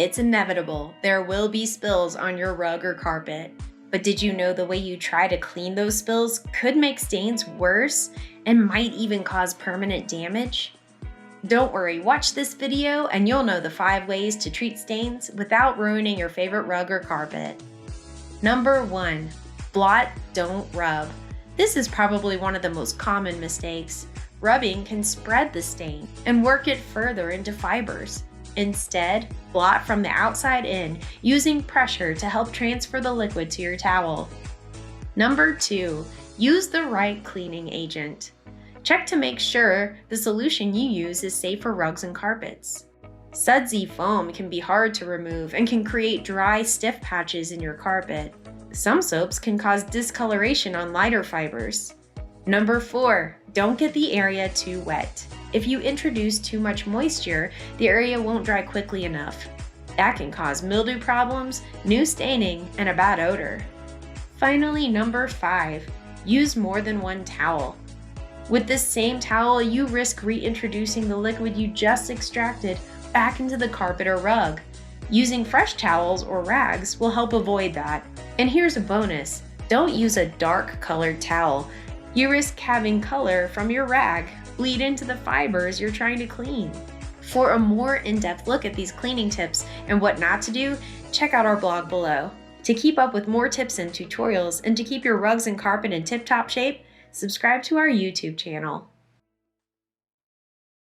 It's inevitable. There will be spills on your rug or carpet. But did you know the way you try to clean those spills could make stains worse and might even cause permanent damage? Don't worry, watch this video and you'll know the 5 ways to treat stains without ruining your favorite rug or carpet. Number 1. Blot, don't rub. This is probably one of the most common mistakes. Rubbing can spread the stain and work it further into fibers. Instead, blot from the outside in, using pressure to help transfer the liquid to your towel. Number 2. Use the right cleaning agent. Check to make sure the solution you use is safe for rugs and carpets. Sudsy foam can be hard to remove and can create dry, stiff patches in your carpet. Some soaps can cause discoloration on lighter fibers. Number 4. Don't get the area too wet. If you introduce too much moisture, the area won't dry quickly enough. That can cause mildew problems, new staining, and a bad odor. Finally, number 5. Use more than one towel. With this same towel, you risk reintroducing the liquid you just extracted back into the carpet or rug. Using fresh towels or rags will help avoid that. And here's a bonus. Don't use a dark colored towel. You risk having color from your rag bleed into the fibers you're trying to clean. For a more in-depth look at these cleaning tips and what not to do, check out our blog below. To keep up with more tips and tutorials and to keep your rugs and carpet in tip-top shape, subscribe to our YouTube channel.